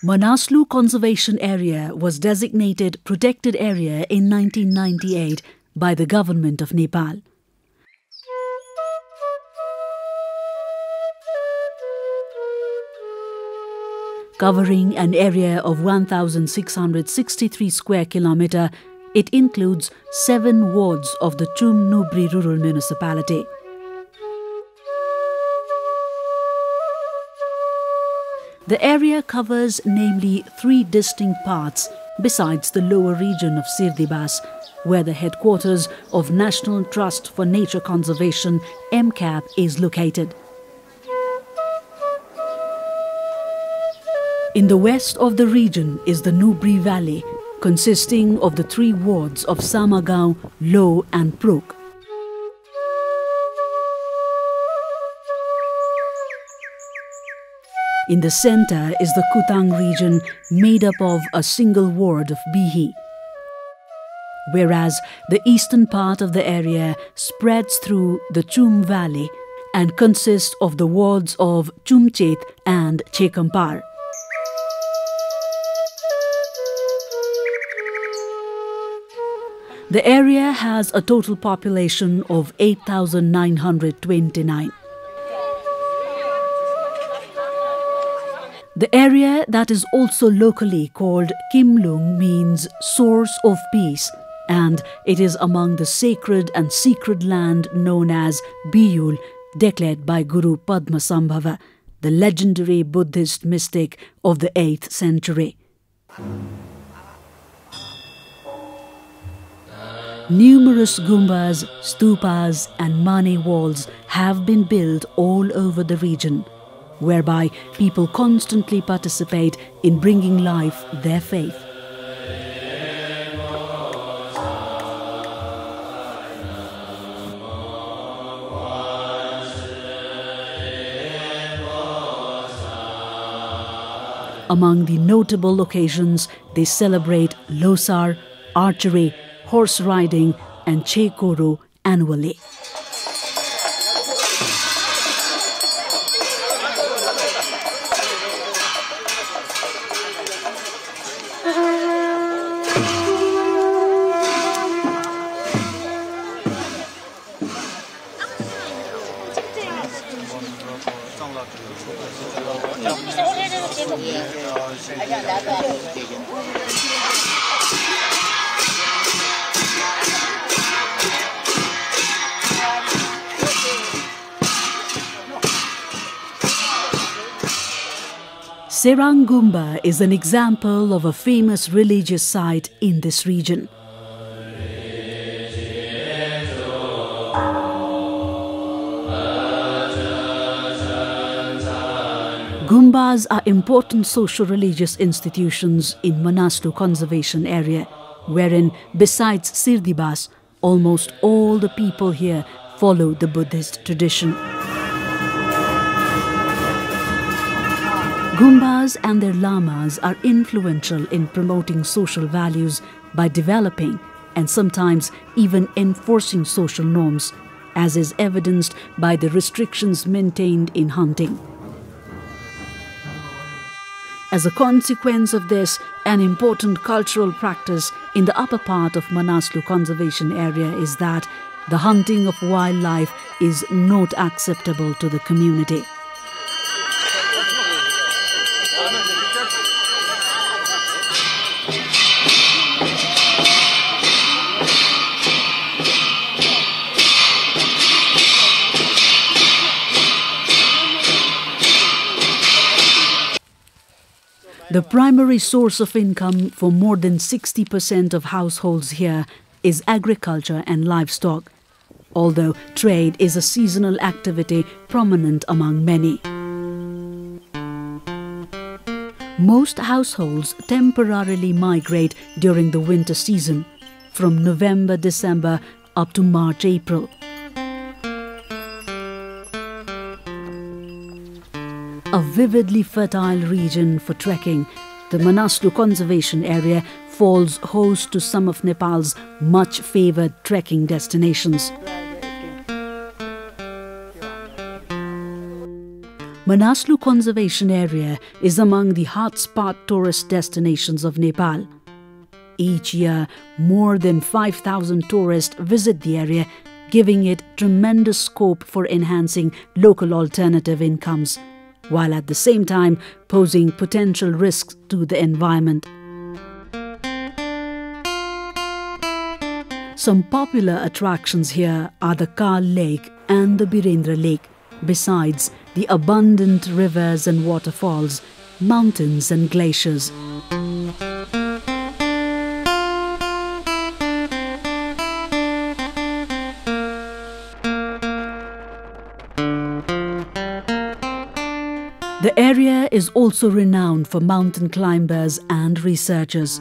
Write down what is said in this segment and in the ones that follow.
Manaslu Conservation Area was designated Protected Area in 1998 by the Government of Nepal. Covering an area of 1,663 square kilometre, it includes 7 wards of the Chum Nubri Rural Municipality. The area covers namely 3 distinct parts besides the lower region of Sirdibas, where the headquarters of National Trust for Nature Conservation (NTNC-MCAP) is located. In the west of the region is the Nubri Valley, consisting of the 3 wards of Samagaon, Lo and Prok. In the centre is the Kutang region, made up of a single ward of Bihi, whereas the eastern part of the area spreads through the Chum Valley and consists of the wards of Chumchet and Chekampar. The area has a total population of 8,929. The area that is also locally called Kimlung means source of peace, and it is among the sacred and secret land known as Biyul, declared by Guru Padmasambhava, the legendary Buddhist mystic of the 8th century. Numerous gumbas, stupas and mani walls have been built all over the region, whereby people constantly participate in bringing life their faith. Among the notable occasions, they celebrate Losar, archery, horse riding and Chekoro annually. Serang Gumba is an example of a famous religious site in this region. Gumbas are important socio-religious institutions in Manaslu Conservation Area, wherein, besides Sirdibas, almost all the people here follow the Buddhist tradition. Gumbas and their lamas are influential in promoting social values by developing and sometimes even enforcing social norms, as is evidenced by the restrictions maintained in hunting. As a consequence of this, an important cultural practice in the upper part of Manaslu Conservation Area is that the hunting of wildlife is not acceptable to the community. The primary source of income for more than 60% of households here is agriculture and livestock, although trade is a seasonal activity prominent among many. Most households temporarily migrate during the winter season, from November-December up to March-April. A vividly fertile region for trekking, the Manaslu Conservation Area falls host to some of Nepal's much favoured trekking destinations. Manaslu Conservation Area is among the hotspot tourist destinations of Nepal. Each year, more than 5,000 tourists visit the area, giving it tremendous scope for enhancing local alternative incomes, while at the same time posing potential risks to the environment. Some popular attractions here are the Kal Lake and the Birendra Lake, besides the abundant rivers and waterfalls, mountains and glaciers. The area is also renowned for mountain climbers and researchers.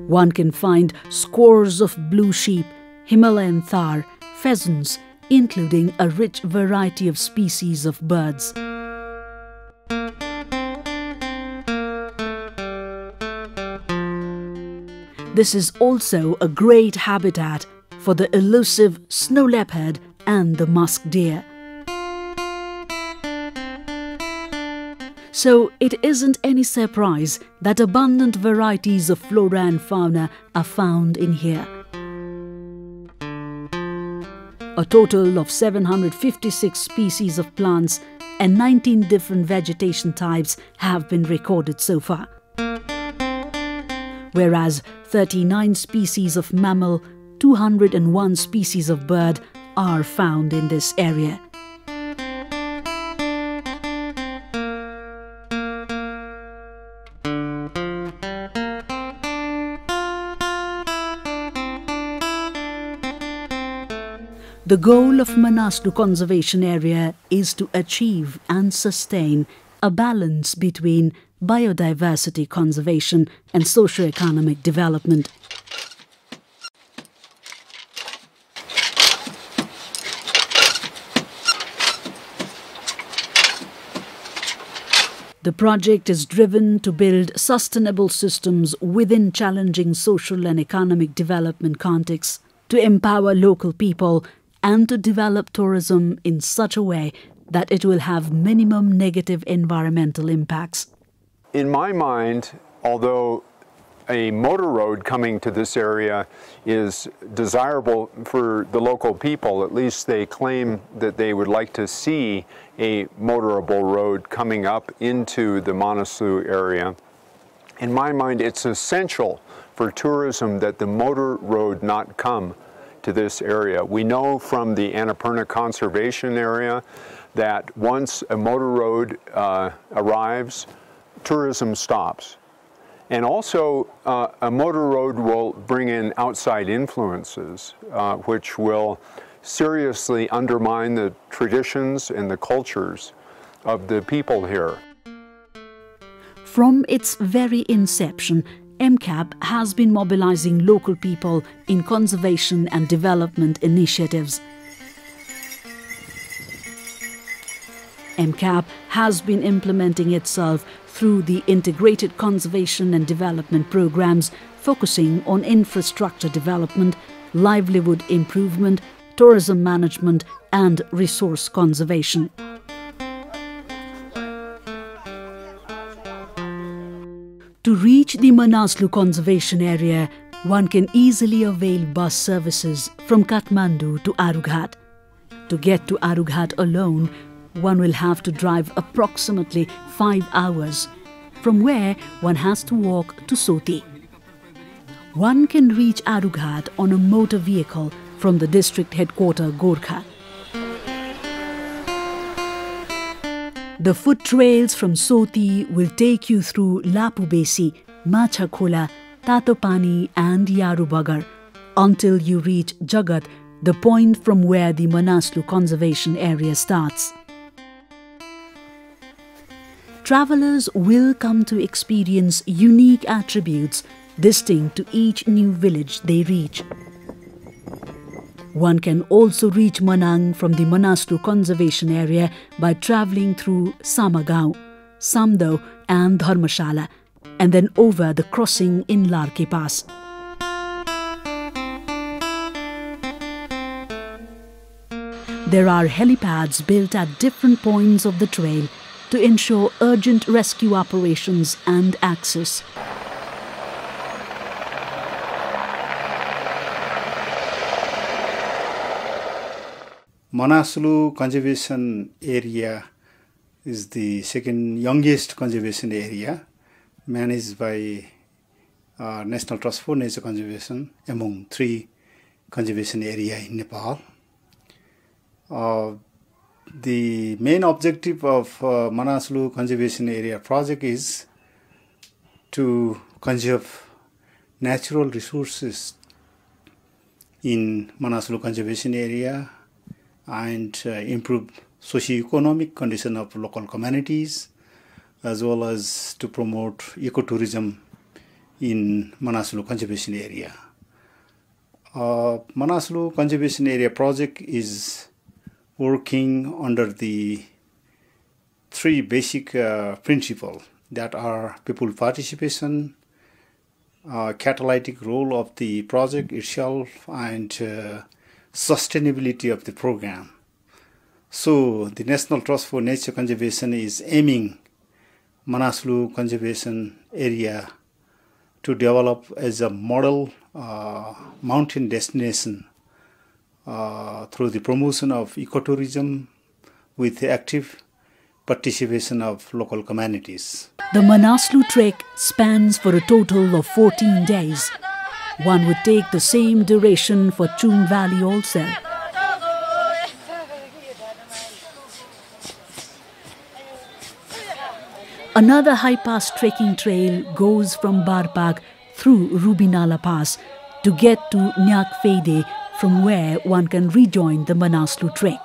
One can find scores of blue sheep, Himalayan thar, pheasants, including a rich variety of species of birds. This is also a great habitat for the elusive snow leopard and the musk deer. So it isn't any surprise that abundant varieties of flora and fauna are found in here. A total of 756 species of plants and 19 different vegetation types have been recorded so far, whereas 39 species of mammal, 201 species of bird are found in this area. The goal of Manaslu Conservation Area is to achieve and sustain a balance between biodiversity conservation and socio-economic development. The project is driven to build sustainable systems within challenging social and economic development contexts, to empower local people and to develop tourism in such a way that it will have minimum negative environmental impacts. In my mind, although a motor road coming to this area is desirable for the local people, at least they claim that they would like to see a motorable road coming up into the Manaslu area. In my mind, it's essential for tourism that the motor road not come to this area. We know from the Annapurna Conservation Area that once a motor road arrives, tourism stops. And also, a motor road will bring in outside influences, which will seriously undermine the traditions and the cultures of the people here. From its very inception, MCAP has been mobilizing local people in conservation and development initiatives. MCAP has been implementing itself through the integrated conservation and development programs focusing on infrastructure development, livelihood improvement, tourism management and resource conservation. To reach the Manaslu Conservation Area, one can easily avail bus services from Kathmandu to Arughat. To get to Arughat alone, one will have to drive approximately 5 hours, from where one has to walk to Soti. One can reach Arughat on a motor vehicle from the district headquarters Gorkha. The foot trails from Soti will take you through Lapubesi, Machakhola, Tatopani and Yarubagar until you reach Jagat, the point from where the Manaslu Conservation Area starts. Travelers will come to experience unique attributes distinct to each new village they reach. One can also reach Manang from the Manaslu Conservation Area by travelling through Samagaon, Samdo and Dharmashala, and then over the crossing in Larke Pass. There are helipads built at different points of the trail to ensure urgent rescue operations and access. Manaslu Conservation Area is the second youngest conservation area managed by National Trust for Nature Conservation among 3 conservation areas in Nepal. The main objective of Manaslu Conservation Area project is to conserve natural resources in Manaslu Conservation Area and improve socio-economic condition of local communities, as well as to promote ecotourism in Manaslu Conservation Area. Manaslu Conservation Area project is working under the 3 basic principles that are people participation, catalytic role of the project itself, and sustainability of the program. So the National Trust for Nature Conservation is aiming Manaslu Conservation Area to develop as a model mountain destination through the promotion of ecotourism with the active participation of local communities. The Manaslu trek spans for a total of 14 days. One would take the same duration for Choom Valley also. Another high-pass trekking trail goes from Barpak through Rubinala Pass to get to Nyak Fede, from where one can rejoin the Manaslu trek.